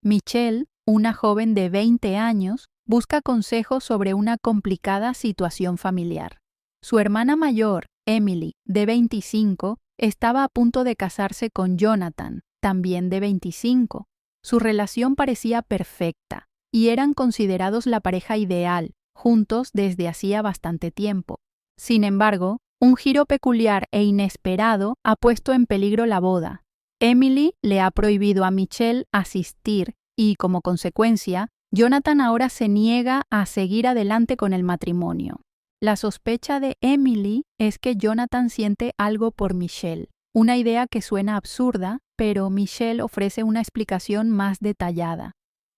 Michelle, una joven de 20 años, busca consejos sobre una complicada situación familiar. Su hermana mayor, Emily, de 25, estaba a punto de casarse con Jonathan, también de 25. Su relación parecía perfecta y eran considerados la pareja ideal, juntos desde hacía bastante tiempo. Sin embargo, un giro peculiar e inesperado ha puesto en peligro la boda. Emily le ha prohibido a Michelle asistir y, como consecuencia, Jonathan ahora se niega a seguir adelante con el matrimonio. La sospecha de Emily es que Jonathan siente algo por Michelle, una idea que suena absurda, pero Michelle ofrece una explicación más detallada.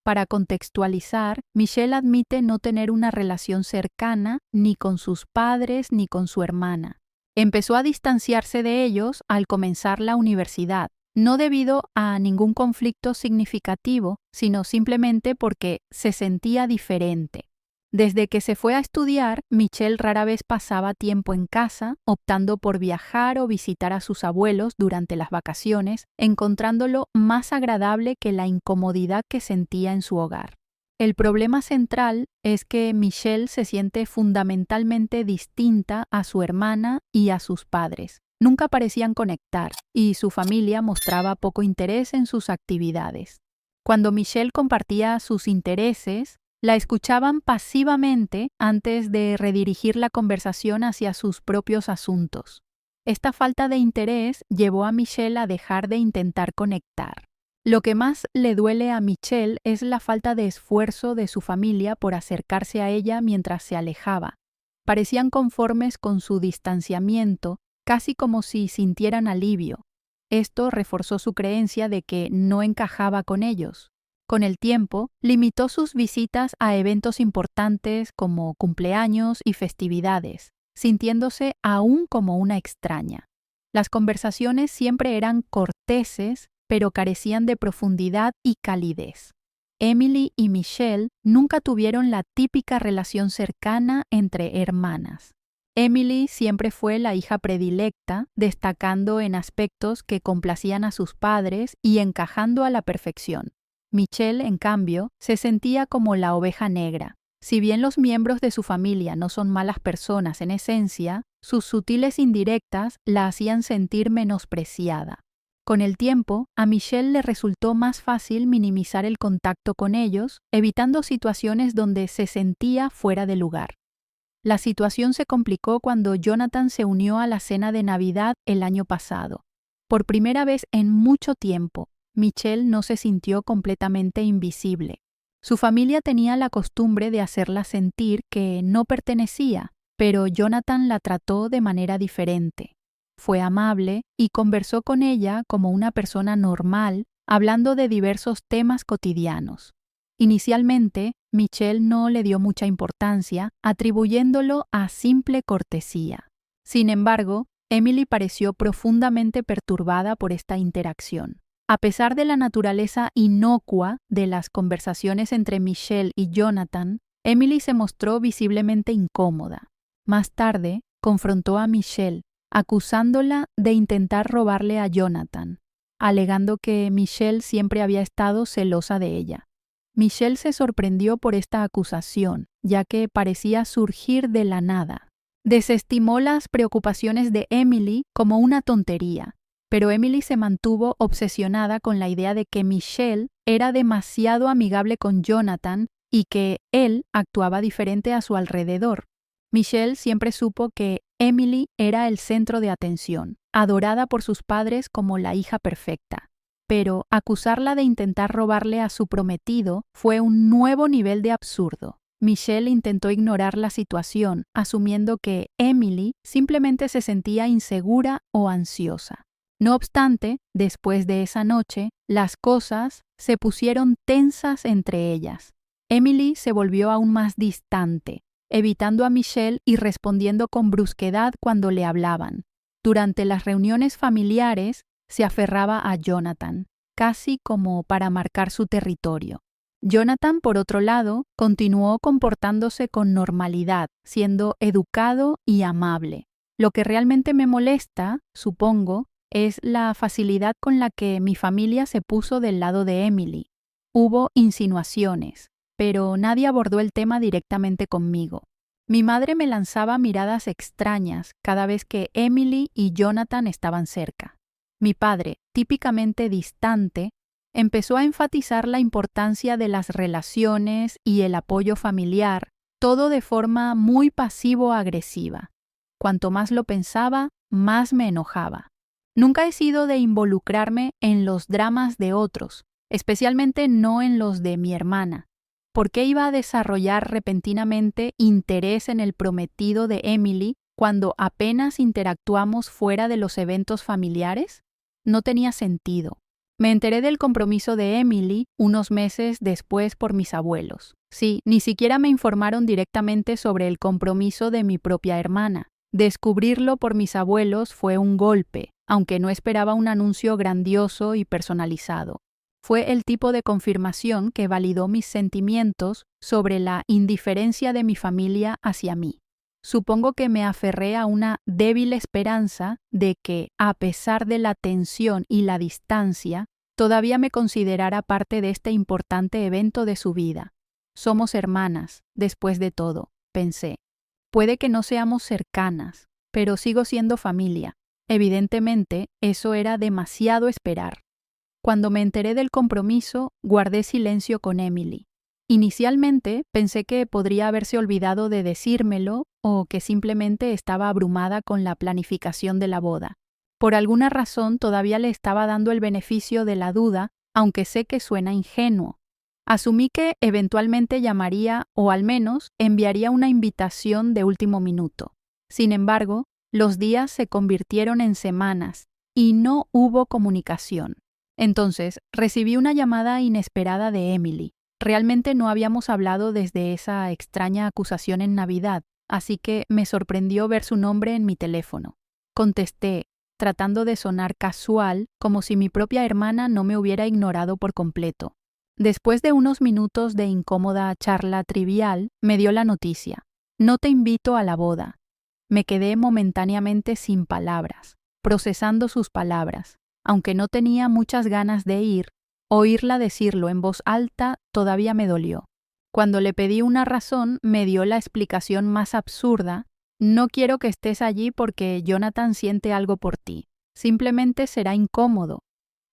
Para contextualizar, Michelle admite no tener una relación cercana ni con sus padres ni con su hermana. Empezó a distanciarse de ellos al comenzar la universidad, no debido a ningún conflicto significativo, sino simplemente porque se sentía diferente. Desde que se fue a estudiar, Michelle rara vez pasaba tiempo en casa, optando por viajar o visitar a sus abuelos durante las vacaciones, encontrándolo más agradable que la incomodidad que sentía en su hogar. El problema central es que Michelle se siente fundamentalmente distinta a su hermana y a sus padres. Nunca parecían conectar, y su familia mostraba poco interés en sus actividades. Cuando Michelle compartía sus intereses, la escuchaban pasivamente antes de redirigir la conversación hacia sus propios asuntos. Esta falta de interés llevó a Michelle a dejar de intentar conectar. Lo que más le duele a Michelle es la falta de esfuerzo de su familia por acercarse a ella mientras se alejaba. Parecían conformes con su distanciamiento, casi como si sintieran alivio. Esto reforzó su creencia de que no encajaba con ellos. Con el tiempo, limitó sus visitas a eventos importantes como cumpleaños y festividades, sintiéndose aún como una extraña. Las conversaciones siempre eran corteses, pero carecían de profundidad y calidez. Emily y Michelle nunca tuvieron la típica relación cercana entre hermanas. Emily siempre fue la hija predilecta, destacando en aspectos que complacían a sus padres y encajando a la perfección. Michelle, en cambio, se sentía como la oveja negra. Si bien los miembros de su familia no son malas personas en esencia, sus sutiles indirectas la hacían sentir menospreciada. Con el tiempo, a Michelle le resultó más fácil minimizar el contacto con ellos, evitando situaciones donde se sentía fuera de lugar. La situación se complicó cuando Jonathan se unió a la cena de Navidad el año pasado. Por primera vez en mucho tiempo, Michelle no se sintió completamente invisible. Su familia tenía la costumbre de hacerla sentir que no pertenecía, pero Jonathan la trató de manera diferente. Fue amable y conversó con ella como una persona normal, hablando de diversos temas cotidianos. Inicialmente, Michelle no le dio mucha importancia, atribuyéndolo a simple cortesía. Sin embargo, Emily pareció profundamente perturbada por esta interacción. A pesar de la naturaleza inocua de las conversaciones entre Michelle y Jonathan, Emily se mostró visiblemente incómoda. Más tarde, confrontó a Michelle, acusándola de intentar robarle a Jonathan, alegando que Michelle siempre había estado celosa de ella. Michelle se sorprendió por esta acusación, ya que parecía surgir de la nada. Desestimó las preocupaciones de Emily como una tontería, pero Emily se mantuvo obsesionada con la idea de que Michelle era demasiado amigable con Jonathan y que él actuaba diferente a su alrededor. Michelle siempre supo que Emily era el centro de atención, adorada por sus padres como la hija perfecta. Pero acusarla de intentar robarle a su prometido fue un nuevo nivel de absurdo. Michelle intentó ignorar la situación, asumiendo que Emily simplemente se sentía insegura o ansiosa. No obstante, después de esa noche, las cosas se pusieron tensas entre ellas. Emily se volvió aún más distante, evitando a Michelle y respondiendo con brusquedad cuando le hablaban. Durante las reuniones familiares, se aferraba a Jonathan, casi como para marcar su territorio. Jonathan, por otro lado, continuó comportándose con normalidad, siendo educado y amable. Lo que realmente me molesta, supongo, es la facilidad con la que mi familia se puso del lado de Emily. Hubo insinuaciones, pero nadie abordó el tema directamente conmigo. Mi madre me lanzaba miradas extrañas cada vez que Emily y Jonathan estaban cerca. Mi padre, típicamente distante, empezó a enfatizar la importancia de las relaciones y el apoyo familiar, todo de forma muy pasivo-agresiva. Cuanto más lo pensaba, más me enojaba. Nunca he sido de involucrarme en los dramas de otros, especialmente no en los de mi hermana. ¿Por qué iba a desarrollar repentinamente interés en el prometido de Emily cuando apenas interactuamos fuera de los eventos familiares? No tenía sentido. Me enteré del compromiso de Emily unos meses después por mis abuelos. Sí, ni siquiera me informaron directamente sobre el compromiso de mi propia hermana. Descubrirlo por mis abuelos fue un golpe, aunque no esperaba un anuncio grandioso y personalizado. Fue el tipo de confirmación que validó mis sentimientos sobre la indiferencia de mi familia hacia mí. Supongo que me aferré a una débil esperanza de que, a pesar de la tensión y la distancia, todavía me considerara parte de este importante evento de su vida. Somos hermanas, después de todo, pensé. Puede que no seamos cercanas, pero sigo siendo familia. Evidentemente, eso era demasiado esperar. Cuando me enteré del compromiso, guardé silencio con Emily. Inicialmente pensé que podría haberse olvidado de decírmelo o que simplemente estaba abrumada con la planificación de la boda. Por alguna razón todavía le estaba dando el beneficio de la duda, aunque sé que suena ingenuo. Asumí que eventualmente llamaría o al menos enviaría una invitación de último minuto. Sin embargo, los días se convirtieron en semanas y no hubo comunicación. Entonces, recibí una llamada inesperada de Emily. Realmente no habíamos hablado desde esa extraña acusación en Navidad, así que me sorprendió ver su nombre en mi teléfono. Contesté, tratando de sonar casual, como si mi propia hermana no me hubiera ignorado por completo. Después de unos minutos de incómoda charla trivial, me dio la noticia. No te invito a la boda. Me quedé momentáneamente sin palabras, procesando sus palabras. Aunque no tenía muchas ganas de ir, oírla decirlo en voz alta todavía me dolió. Cuando le pedí una razón, me dio la explicación más absurda: no quiero que estés allí porque Jonathan siente algo por ti. Simplemente será incómodo.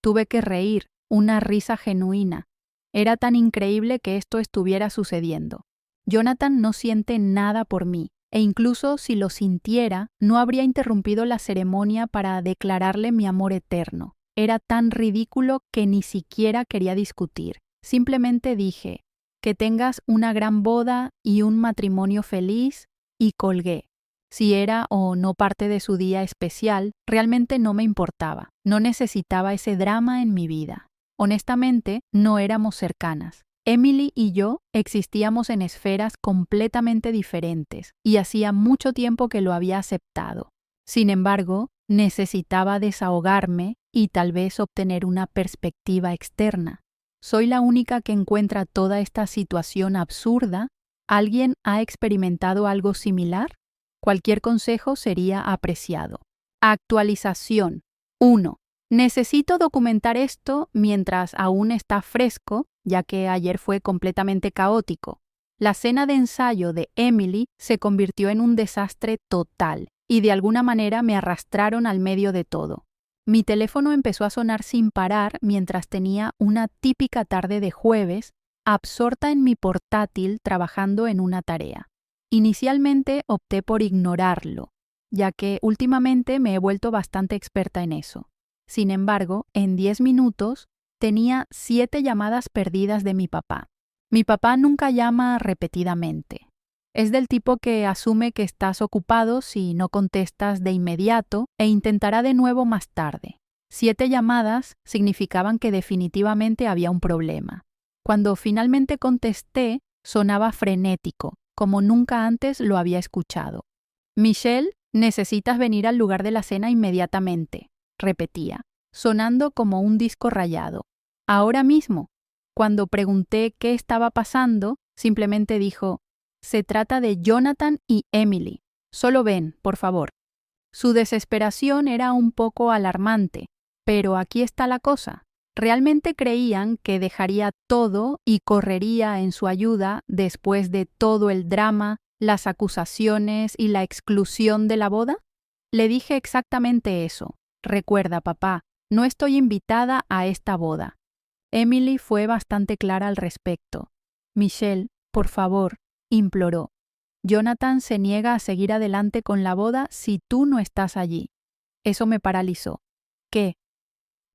Tuve que reír, una risa genuina. Era tan increíble que esto estuviera sucediendo. Jonathan no siente nada por mí, e incluso si lo sintiera, no habría interrumpido la ceremonia para declararle mi amor eterno. Era tan ridículo que ni siquiera quería discutir. Simplemente dije, que tengas una gran boda y un matrimonio feliz, y colgué. Si era o no parte de su día especial, realmente no me importaba. No necesitaba ese drama en mi vida. Honestamente, no éramos cercanas. Emily y yo existíamos en esferas completamente diferentes y hacía mucho tiempo que lo había aceptado. Sin embargo, necesitaba desahogarme y tal vez obtener una perspectiva externa. ¿Soy la única que encuentra toda esta situación absurda? ¿Alguien ha experimentado algo similar? Cualquier consejo sería apreciado. Actualización. 1. Necesito documentar esto mientras aún está fresco, ya que ayer fue completamente caótico. La cena de ensayo de Emily se convirtió en un desastre total y de alguna manera me arrastraron al medio de todo. Mi teléfono empezó a sonar sin parar mientras tenía una típica tarde de jueves, absorta en mi portátil trabajando en una tarea. Inicialmente opté por ignorarlo, ya que últimamente me he vuelto bastante experta en eso. Sin embargo, en 10 minutos tenía 7 llamadas perdidas de mi papá. Mi papá nunca llama repetidamente. Es del tipo que asume que estás ocupado si no contestas de inmediato e intentará de nuevo más tarde. 7 llamadas significaban que definitivamente había un problema. Cuando finalmente contesté, sonaba frenético, como nunca antes lo había escuchado. Michelle, necesitas venir al lugar de la cena inmediatamente, repetía, sonando como un disco rayado. Ahora mismo. Cuando pregunté qué estaba pasando, simplemente dijo, se trata de Jonathan y Emily. Solo ven, por favor. Su desesperación era un poco alarmante, pero aquí está la cosa. Realmente creían que dejaría todo y correría en su ayuda después de todo el drama, las acusaciones y la exclusión de la boda. Le dije exactamente eso. Recuerda, papá, no estoy invitada a esta boda. Emily fue bastante clara al respecto. Michelle, por favor, imploró. Jonathan se niega a seguir adelante con la boda si tú no estás allí. Eso me paralizó. ¿Qué?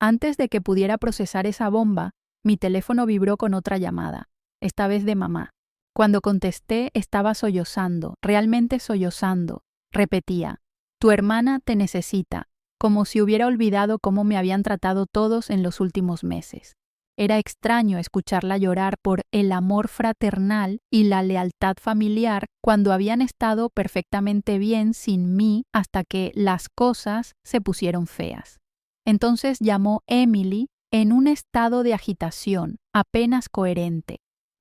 Antes de que pudiera procesar esa bomba, mi teléfono vibró con otra llamada, esta vez de mamá. Cuando contesté, estaba sollozando, realmente sollozando. Repetía, tu hermana te necesita, como si hubiera olvidado cómo me habían tratado todos en los últimos meses. Era extraño escucharla llorar por el amor fraternal y la lealtad familiar cuando habían estado perfectamente bien sin mí hasta que las cosas se pusieron feas. Entonces llamó Emily en un estado de agitación, apenas coherente.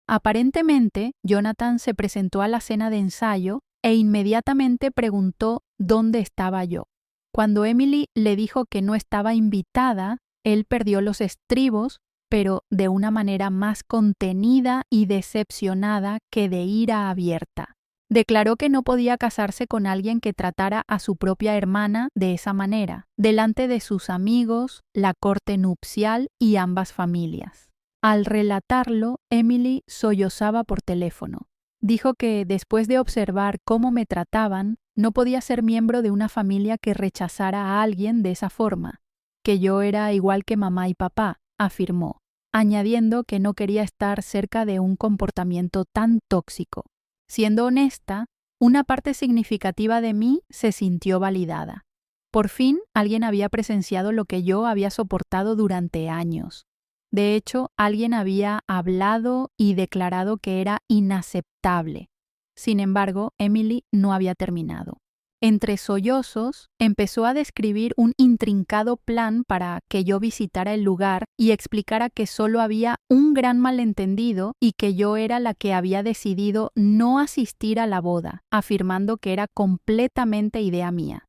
Aparentemente, Jonathan se presentó a la cena de ensayo e inmediatamente preguntó dónde estaba yo. Cuando Emily le dijo que no estaba invitada, él perdió los estribos, pero de una manera más contenida y decepcionada que de ira abierta. Declaró que no podía casarse con alguien que tratara a su propia hermana de esa manera, delante de sus amigos, la corte nupcial y ambas familias. Al relatarlo, Emily sollozaba por teléfono. Dijo que después de observar cómo me trataban, no podía ser miembro de una familia que rechazara a alguien de esa forma, que yo era igual que mamá y papá, afirmó, añadiendo que no quería estar cerca de un comportamiento tan tóxico. Siendo honesta, una parte significativa de mí se sintió validada. Por fin, alguien había presenciado lo que yo había soportado durante años. De hecho, alguien había hablado y declarado que era inaceptable. Sin embargo, Emily no había terminado. Entre sollozos, empezó a describir un intrincado plan para que yo visitara el lugar y explicara que solo había un gran malentendido y que yo era la que había decidido no asistir a la boda, afirmando que era completamente idea mía.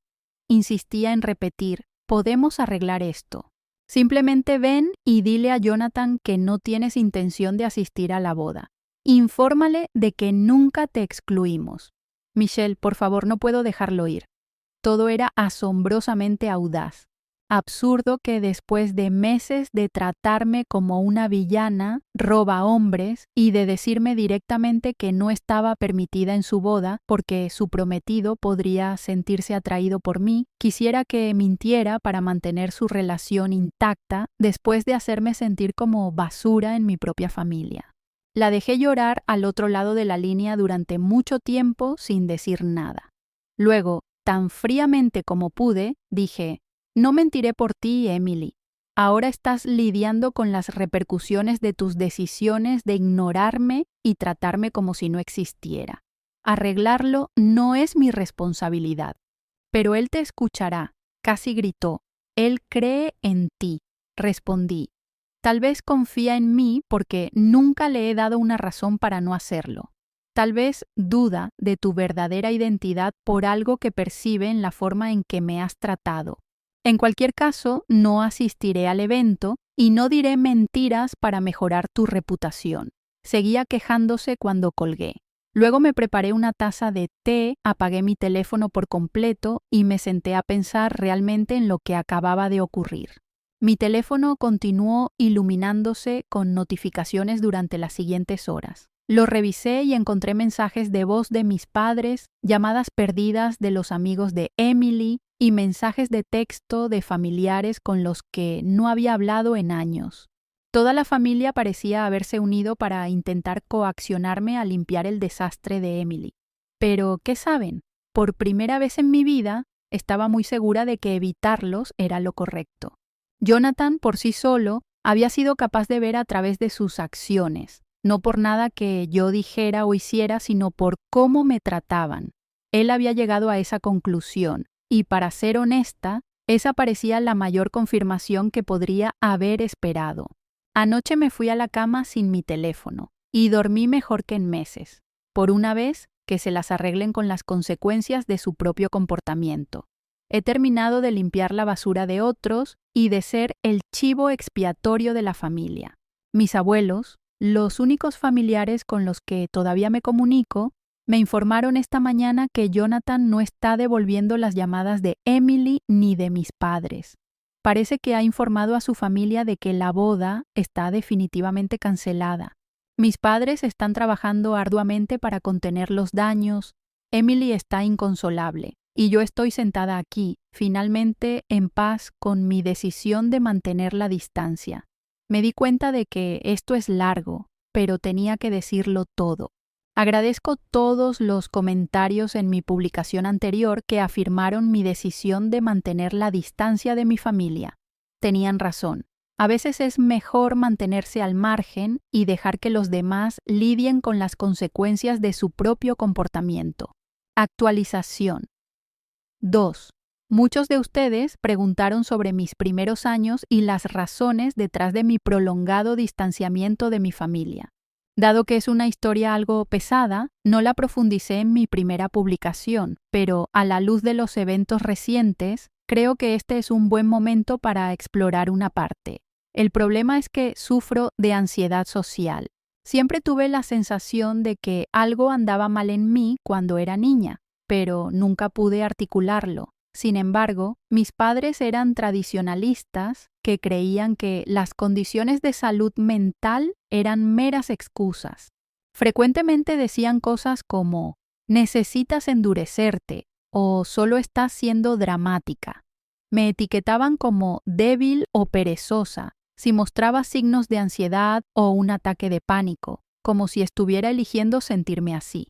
Insistía en repetir, podemos arreglar esto. Simplemente ven y dile a Jonathan que no tienes intención de asistir a la boda. Infórmale de que nunca te excluimos. Michelle, por favor, no puedo dejarlo ir. Todo era asombrosamente audaz. Absurdo que después de meses de tratarme como una villana, roba hombres, y de decirme directamente que no estaba permitida en su boda porque su prometido podría sentirse atraído por mí, quisiera que mintiera para mantener su relación intacta después de hacerme sentir como basura en mi propia familia. La dejé llorar al otro lado de la línea durante mucho tiempo sin decir nada. Luego, tan fríamente como pude, dije, no mentiré por ti, Emily. Ahora estás lidiando con las repercusiones de tus decisiones de ignorarme y tratarme como si no existiera. Arreglarlo no es mi responsabilidad. Pero él te escuchará, casi gritó. Él cree en ti, respondí. Tal vez confía en mí porque nunca le he dado una razón para no hacerlo. Tal vez duda de tu verdadera identidad por algo que percibe en la forma en que me has tratado. En cualquier caso, no asistiré al evento y no diré mentiras para mejorar tu reputación. Seguía quejándose cuando colgué. Luego me preparé una taza de té, apagué mi teléfono por completo y me senté a pensar realmente en lo que acababa de ocurrir. Mi teléfono continuó iluminándose con notificaciones durante las siguientes horas. Lo revisé y encontré mensajes de voz de mis padres, llamadas perdidas de los amigos de Emily y mensajes de texto de familiares con los que no había hablado en años. Toda la familia parecía haberse unido para intentar coaccionarme a limpiar el desastre de Emily. Pero, ¿qué saben? Por primera vez en mi vida, estaba muy segura de que evitarlos era lo correcto. Jonathan, por sí solo, había sido capaz de ver a través de sus acciones, no por nada que yo dijera o hiciera, sino por cómo me trataban. Él había llegado a esa conclusión, y para ser honesta, esa parecía la mayor confirmación que podría haber esperado. Anoche me fui a la cama sin mi teléfono, y dormí mejor que en meses. Por una vez, que se las arreglen con las consecuencias de su propio comportamiento. He terminado de limpiar la basura de otros, y de ser el chivo expiatorio de la familia. Mis abuelos, los únicos familiares con los que todavía me comunico, me informaron esta mañana que Jonathan no está devolviendo las llamadas de Emily ni de mis padres. Parece que ha informado a su familia de que la boda está definitivamente cancelada. Mis padres están trabajando arduamente para contener los daños. Emily está inconsolable y yo estoy sentada aquí, finalmente en paz con mi decisión de mantener la distancia. Me di cuenta de que esto es largo, pero tenía que decirlo todo. Agradezco todos los comentarios en mi publicación anterior que afirmaron mi decisión de mantener la distancia de mi familia. Tenían razón. A veces es mejor mantenerse al margen y dejar que los demás lidien con las consecuencias de su propio comportamiento. Actualización. 2. Muchos de ustedes preguntaron sobre mis primeros años y las razones detrás de mi prolongado distanciamiento de mi familia. Dado que es una historia algo pesada, no la profundicé en mi primera publicación, pero a la luz de los eventos recientes, creo que este es un buen momento para explorar una parte. El problema es que sufro de ansiedad social. Siempre tuve la sensación de que algo andaba mal en mí cuando era niña, pero nunca pude articularlo. Sin embargo, mis padres eran tradicionalistas que creían que las condiciones de salud mental eran meras excusas. Frecuentemente decían cosas como «necesitas endurecerte» o «solo estás siendo dramática». Me etiquetaban como débil o perezosa si mostraba signos de ansiedad o un ataque de pánico, como si estuviera eligiendo sentirme así.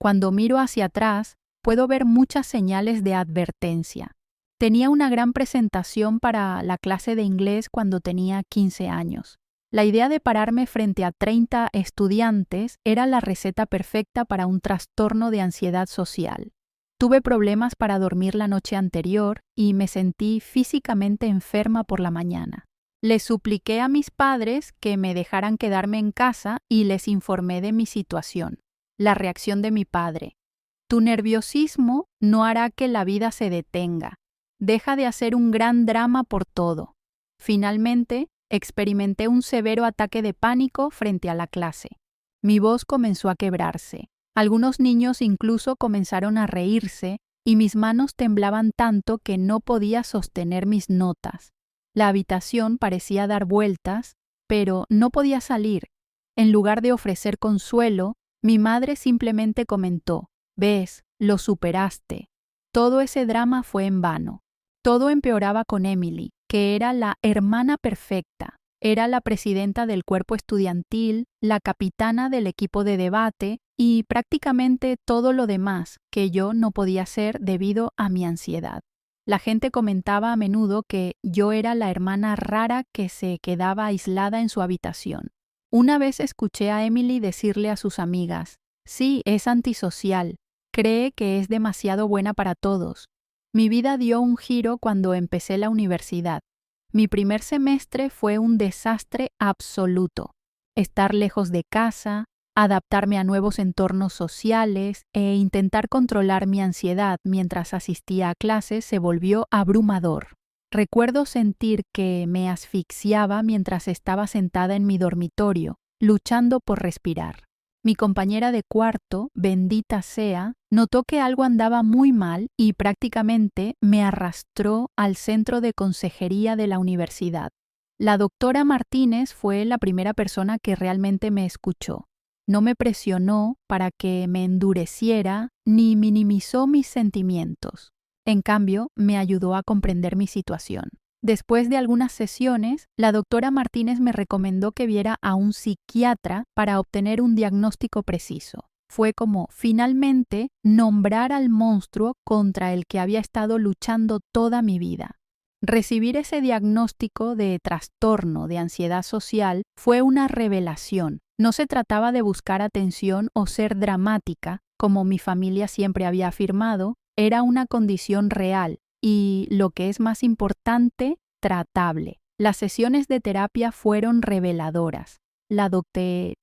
Cuando miro hacia atrás, puedo ver muchas señales de advertencia. Tenía una gran presentación para la clase de inglés cuando tenía 15 años. La idea de pararme frente a 30 estudiantes era la receta perfecta para un trastorno de ansiedad social. Tuve problemas para dormir la noche anterior y me sentí físicamente enferma por la mañana. Les supliqué a mis padres que me dejaran quedarme en casa y les informé de mi situación. La reacción de mi padre: «Tu nerviosismo no hará que la vida se detenga. Deja de hacer un gran drama por todo». Finalmente, experimenté un severo ataque de pánico frente a la clase. Mi voz comenzó a quebrarse. Algunos niños incluso comenzaron a reírse y mis manos temblaban tanto que no podía sostener mis notas. La habitación parecía dar vueltas, pero no podía salir. En lugar de ofrecer consuelo, mi madre simplemente comentó: «Ves, lo superaste». Todo ese drama fue en vano. Todo empeoraba con Emily, que era la hermana perfecta. Era la presidenta del cuerpo estudiantil, la capitana del equipo de debate y prácticamente todo lo demás que yo no podía ser debido a mi ansiedad. La gente comentaba a menudo que yo era la hermana rara que se quedaba aislada en su habitación. Una vez escuché a Emily decirle a sus amigas: «Sí, es antisocial. Cree que es demasiado buena para todos». Mi vida dio un giro cuando empecé la universidad. Mi primer semestre fue un desastre absoluto. Estar lejos de casa, adaptarme a nuevos entornos sociales e intentar controlar mi ansiedad mientras asistía a clases se volvió abrumador. Recuerdo sentir que me asfixiaba mientras estaba sentada en mi dormitorio, luchando por respirar. Mi compañera de cuarto, bendita sea, notó que algo andaba muy mal y prácticamente me arrastró al centro de consejería de la universidad. La doctora Martínez fue la primera persona que realmente me escuchó. No me presionó para que me endureciera ni minimizó mis sentimientos. En cambio, me ayudó a comprender mi situación. Después de algunas sesiones, la doctora Martínez me recomendó que viera a un psiquiatra para obtener un diagnóstico preciso. Fue como, finalmente, nombrar al monstruo contra el que había estado luchando toda mi vida. Recibir ese diagnóstico de trastorno de ansiedad social fue una revelación. No se trataba de buscar atención o ser dramática, como mi familia siempre había afirmado, era una condición real y, lo que es más importante, tratable. Las sesiones de terapia fueron reveladoras. La doctora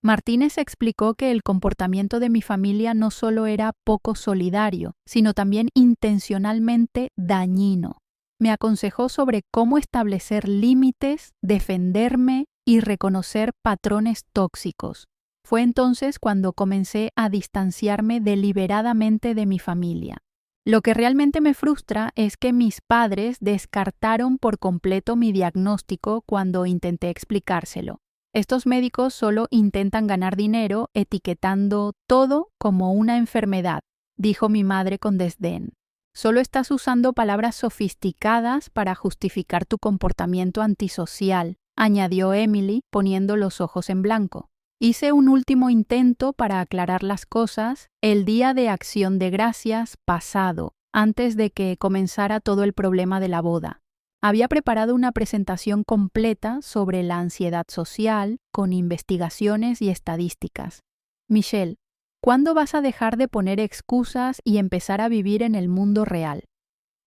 Martínez explicó que el comportamiento de mi familia no solo era poco solidario, sino también intencionalmente dañino. Me aconsejó sobre cómo establecer límites, defenderme y reconocer patrones tóxicos. Fue entonces cuando comencé a distanciarme deliberadamente de mi familia. Lo que realmente me frustra es que mis padres descartaron por completo mi diagnóstico cuando intenté explicárselo. Estos médicos solo intentan ganar dinero etiquetando todo como una enfermedad, dijo mi madre con desdén. Solo estás usando palabras sofisticadas para justificar tu comportamiento antisocial, añadió Emily, poniendo los ojos en blanco. Hice un último intento para aclarar las cosas el día de Acción de Gracias pasado, antes de que comenzara todo el problema de la boda. Había preparado una presentación completa sobre la ansiedad social, con investigaciones y estadísticas. Michelle, ¿cuándo vas a dejar de poner excusas y empezar a vivir en el mundo real?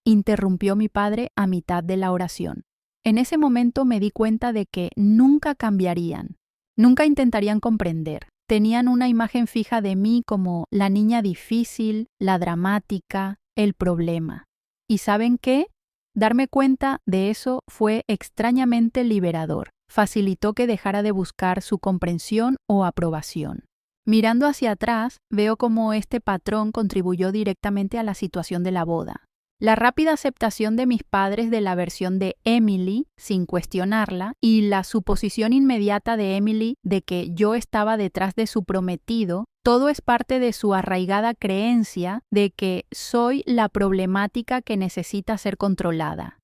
Interrumpió mi padre a mitad de la oración. En ese momento me di cuenta de que nunca cambiarían. Nunca intentarían comprender. Tenían una imagen fija de mí como la niña difícil, la dramática, el problema. ¿Y saben qué? Darme cuenta de eso fue extrañamente liberador. Facilitó que dejara de buscar su comprensión o aprobación. Mirando hacia atrás, veo cómo este patrón contribuyó directamente a la situación de la boda. La rápida aceptación de mis padres de la versión de Emily, sin cuestionarla, y la suposición inmediata de Emily de que yo estaba detrás de su prometido, todo es parte de su arraigada creencia de que soy la problemática que necesita ser controlada.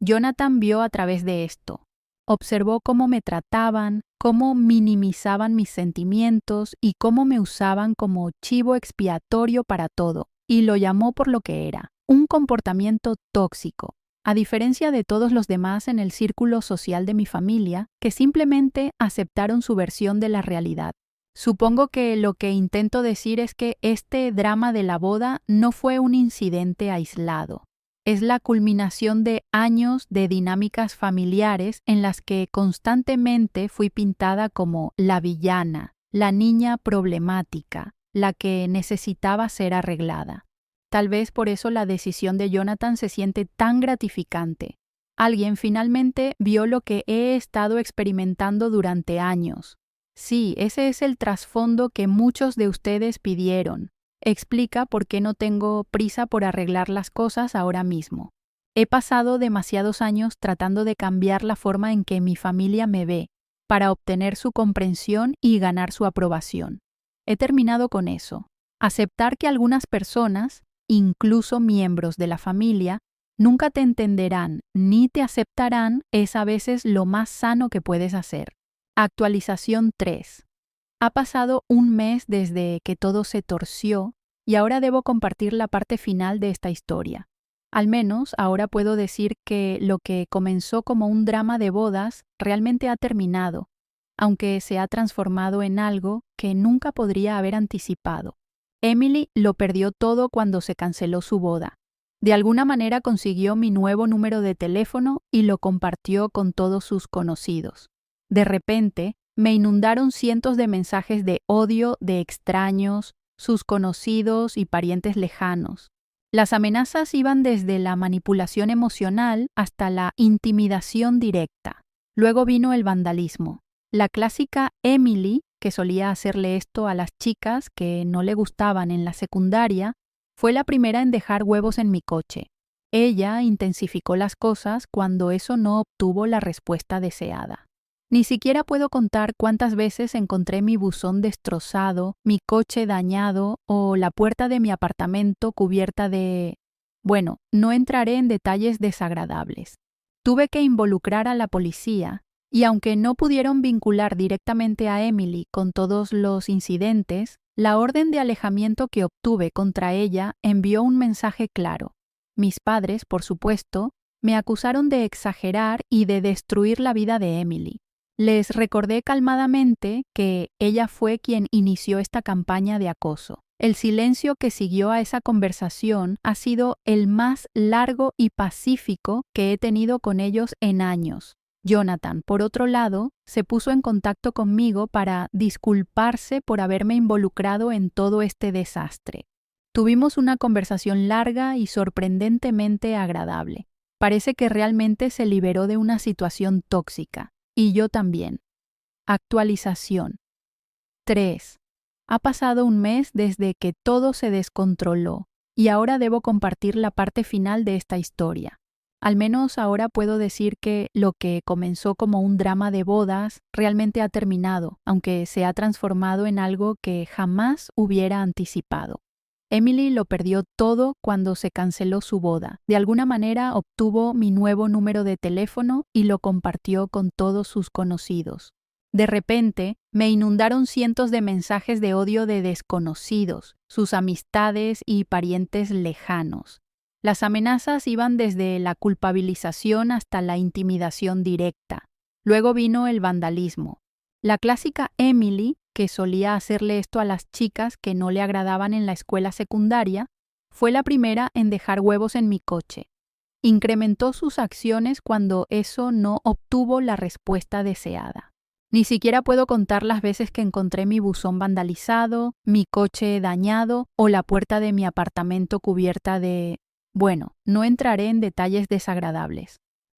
Jonathan vio a través de esto. Observó cómo me trataban, cómo minimizaban mis sentimientos y cómo me usaban como chivo expiatorio para todo, y lo llamó por lo que era. Un comportamiento tóxico, a diferencia de todos los demás en el círculo social de mi familia, que simplemente aceptaron su versión de la realidad. Supongo que lo que intento decir es que este drama de la boda no fue un incidente aislado. Es la culminación de años de dinámicas familiares en las que constantemente fui pintada como la villana, la niña problemática, la que necesitaba ser arreglada. Tal vez por eso la decisión de Jonathan se siente tan gratificante. Alguien finalmente vio lo que he estado experimentando durante años. Sí, ese es el trasfondo que muchos de ustedes pidieron. Explica por qué no tengo prisa por arreglar las cosas ahora mismo. He pasado demasiados años tratando de cambiar la forma en que mi familia me ve, para obtener su comprensión y ganar su aprobación. He terminado con eso. Aceptar que algunas personas, incluso miembros de la familia, nunca te entenderán ni te aceptarán es a veces lo más sano que puedes hacer. Actualización 3. Ha pasado un mes desde que todo se torció y ahora debo compartir la parte final de esta historia. Al menos ahora puedo decir que lo que comenzó como un drama de bodas realmente ha terminado, aunque se ha transformado en algo que nunca podría haber anticipado. Emily lo perdió todo cuando se canceló su boda. De alguna manera consiguió mi nuevo número de teléfono y lo compartió con todos sus conocidos. De repente, me inundaron cientos de mensajes de odio de extraños, sus conocidos y parientes lejanos. Las amenazas iban desde la manipulación emocional hasta la intimidación directa. Luego vino el vandalismo. La clásica Emily, que solía hacerle esto a las chicas que no le gustaban en la secundaria, fue la primera en dejar huevos en mi coche. Ella intensificó las cosas cuando eso no obtuvo la respuesta deseada. Ni siquiera puedo contar cuántas veces encontré mi buzón destrozado, mi coche dañado o la puerta de mi apartamento cubierta de... Bueno, no entraré en detalles desagradables. Tuve que involucrar a la policía y aunque no pudieron vincular directamente a Emily con todos los incidentes, la orden de alejamiento que obtuve contra ella envió un mensaje claro. Mis padres, por supuesto, me acusaron de exagerar y de destruir la vida de Emily. Les recordé calmadamente que ella fue quien inició esta campaña de acoso. El silencio que siguió a esa conversación ha sido el más largo y pacífico que he tenido con ellos en años. Jonathan, por otro lado, se puso en contacto conmigo para disculparse por haberme involucrado en todo este desastre. Tuvimos una conversación larga y sorprendentemente agradable. Parece que realmente se liberó de una situación tóxica, y yo también. Actualización. 3. Ha pasado un mes desde que todo se descontroló, y ahora debo compartir la parte final de esta historia. Al menos ahora puedo decir que lo que comenzó como un drama de bodas realmente ha terminado, aunque se ha transformado en algo que jamás hubiera anticipado. Emily lo perdió todo cuando se canceló su boda. De alguna manera obtuvo mi nuevo número de teléfono y lo compartió con todos sus conocidos. De repente, me inundaron cientos de mensajes de odio de desconocidos, sus amistades y parientes lejanos. Las amenazas iban desde la culpabilización hasta la intimidación directa. Luego vino el vandalismo. La clásica Emily, que solía hacerle esto a las chicas que no le agradaban en la escuela secundaria, fue la primera en dejar huevos en mi coche. Incrementó sus acciones cuando eso no obtuvo la respuesta deseada. Ni siquiera puedo contar las veces que encontré mi buzón vandalizado, mi coche dañado o la puerta de mi apartamento cubierta de... Bueno, no entraré en detalles desagradables.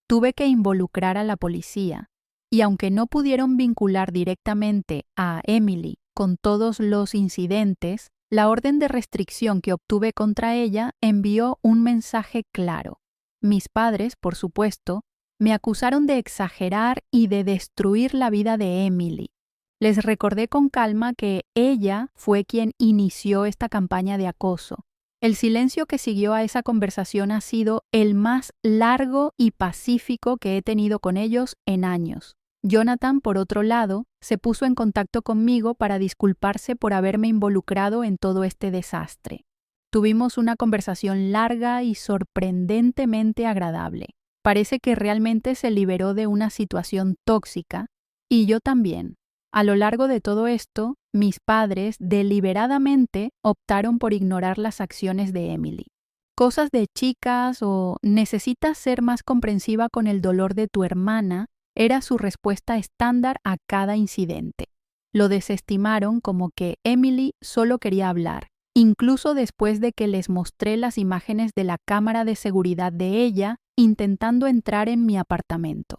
Tuve que involucrar a la policía, y aunque no pudieron vincular directamente a Emily con todos los incidentes, la orden de restricción que obtuve contra ella envió un mensaje claro. Mis padres, por supuesto, me acusaron de exagerar y de destruir la vida de Emily. Les recordé con calma que ella fue quien inició esta campaña de acoso. El silencio que siguió a esa conversación ha sido el más largo y pacífico que he tenido con ellos en años. Jonathan, por otro lado, se puso en contacto conmigo para disculparse por haberme involucrado en todo este desastre. Tuvimos una conversación larga y sorprendentemente agradable. Parece que realmente se liberó de una situación tóxica, y yo también. A lo largo de todo esto, mis padres deliberadamente optaron por ignorar las acciones de Emily. Cosas de chicas o necesitas ser más comprensiva con el dolor de tu hermana era su respuesta estándar a cada incidente. Lo desestimaron como que Emily solo quería hablar, incluso después de que les mostré las imágenes de la cámara de seguridad de ella intentando entrar en mi apartamento.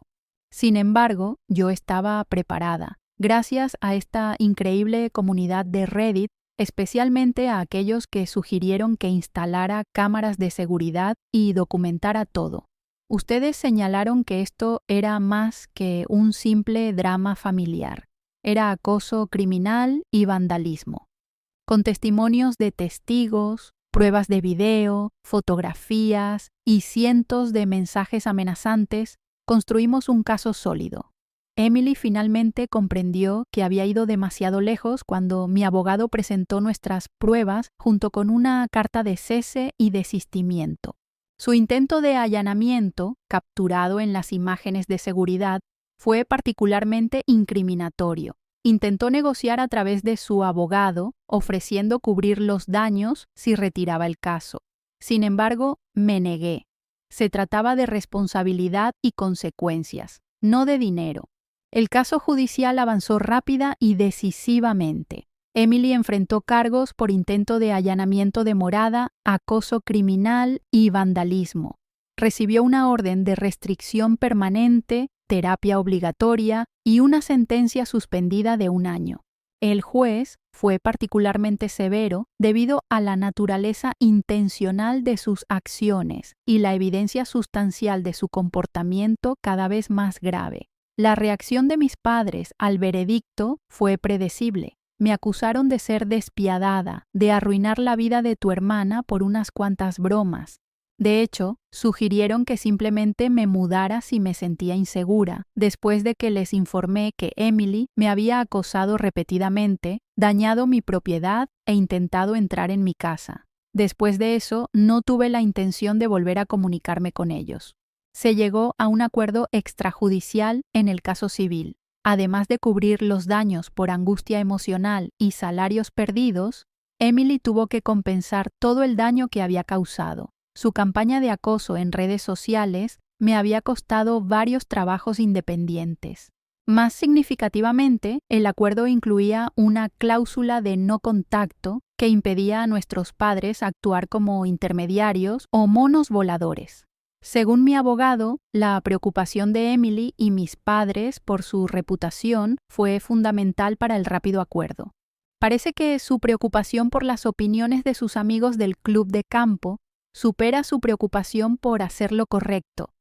Sin embargo, yo estaba preparada, gracias a esta increíble comunidad de Reddit, especialmente a aquellos que sugirieron que instalara cámaras de seguridad y documentara todo. Ustedes señalaron que esto era más que un simple drama familiar. Era acoso criminal y vandalismo. Con testimonios de testigos, pruebas de video, fotografías y cientos de mensajes amenazantes, construimos un caso sólido. Emily finalmente comprendió que había ido demasiado lejos cuando mi abogado presentó nuestras pruebas junto con una carta de cese y desistimiento. Su intento de allanamiento, capturado en las imágenes de seguridad, fue particularmente incriminatorio. Intentó negociar a través de su abogado, ofreciendo cubrir los daños si retiraba el caso. Sin embargo, me negué. Se trataba de responsabilidad y consecuencias, no de dinero. El caso judicial avanzó rápida y decisivamente. Emily enfrentó cargos por intento de allanamiento de morada, acoso criminal y vandalismo. Recibió una orden de restricción permanente, terapia obligatoria y una sentencia suspendida de 1 año. El juez fue particularmente severo debido a la naturaleza intencional de sus acciones y la evidencia sustancial de su comportamiento cada vez más grave. La reacción de mis padres al veredicto fue predecible. Me acusaron de ser despiadada, de arruinar la vida de tu hermana por unas cuantas bromas. De hecho, sugirieron que simplemente me mudara si me sentía insegura, después de que les informé que Emily me había acosado repetidamente, dañado mi propiedad e intentado entrar en mi casa. Después de eso, no tuve la intención de volver a comunicarme con ellos. Se llegó a un acuerdo extrajudicial en el caso civil. Además de cubrir los daños por angustia emocional y salarios perdidos, Emily tuvo que compensar todo el daño que había causado. Su campaña de acoso en redes sociales me había costado varios trabajos independientes. Más significativamente, el acuerdo incluía una cláusula de no contacto que impedía a nuestros padres actuar como intermediarios o monos voladores. Según mi abogado, la preocupación de Emily y mis padres por su reputación fue fundamental para el rápido acuerdo. Parece que su preocupación por las opiniones de sus amigos del club de campo supera su preocupación por hacer lo correcto.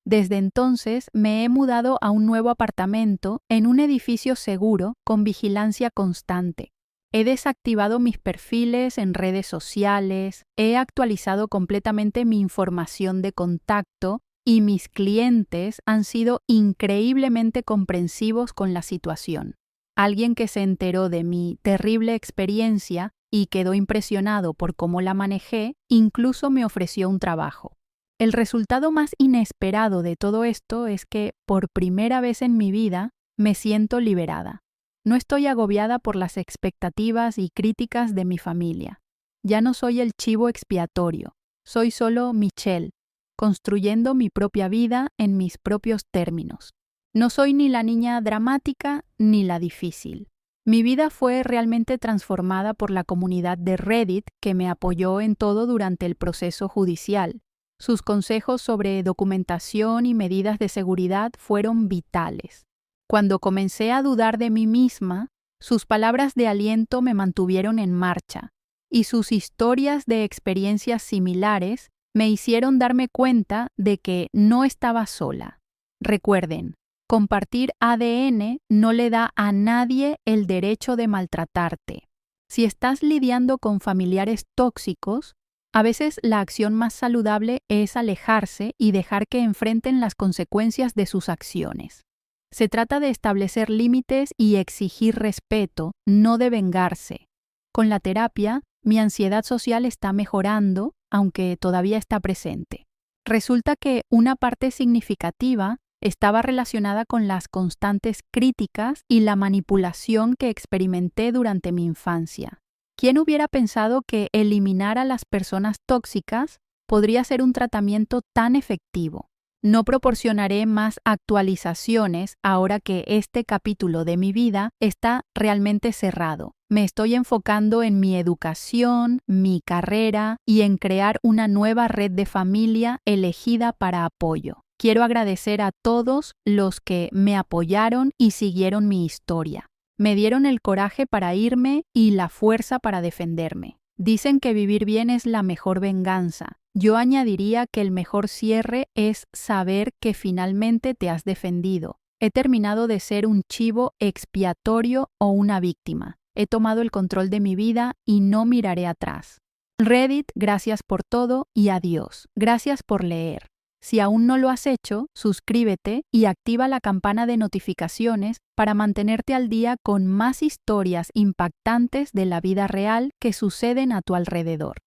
Desde entonces me he mudado a un nuevo apartamento en un edificio seguro con vigilancia constante. He desactivado mis perfiles en redes sociales, he actualizado completamente mi información de contacto y mis clientes han sido increíblemente comprensivos con la situación. Alguien que se enteró de mi terrible experiencia y quedó impresionado por cómo la manejé, incluso me ofreció un trabajo. El resultado más inesperado de todo esto es que, por primera vez en mi vida, me siento liberada. No estoy agobiada por las expectativas y críticas de mi familia. Ya no soy el chivo expiatorio, soy solo Michelle, construyendo mi propia vida en mis propios términos. No soy ni la niña dramática ni la difícil. Mi vida fue realmente transformada por la comunidad de Reddit que me apoyó en todo durante el proceso judicial. Sus consejos sobre documentación y medidas de seguridad fueron vitales. Cuando comencé a dudar de mí misma, sus palabras de aliento me mantuvieron en marcha, y sus historias de experiencias similares me hicieron darme cuenta de que no estaba sola. Recuerden, compartir ADN no le da a nadie el derecho de maltratarte. Si estás lidiando con familiares tóxicos, a veces la acción más saludable es alejarse y dejar que enfrenten las consecuencias de sus acciones. Se trata de establecer límites y exigir respeto, no de vengarse. Con la terapia, mi ansiedad social está mejorando, aunque todavía está presente. Resulta que una parte significativa estaba relacionada con las constantes críticas y la manipulación que experimenté durante mi infancia. ¿Quién hubiera pensado que eliminar a las personas tóxicas podría ser un tratamiento tan efectivo? No proporcionaré más actualizaciones ahora que este capítulo de mi vida está realmente cerrado. Me estoy enfocando en mi educación, mi carrera y en crear una nueva red de familia elegida para apoyo. Quiero agradecer a todos los que me apoyaron y siguieron mi historia. Me dieron el coraje para irme y la fuerza para defenderme. Dicen que vivir bien es la mejor venganza. Yo añadiría que el mejor cierre es saber que finalmente te has defendido. He terminado de ser un chivo expiatorio o una víctima. He tomado el control de mi vida y no miraré atrás. Reddit, gracias por todo y adiós. Gracias por leer. Si aún no lo has hecho, suscríbete y activa la campana de notificaciones para mantenerte al día con más historias impactantes de la vida real que suceden a tu alrededor.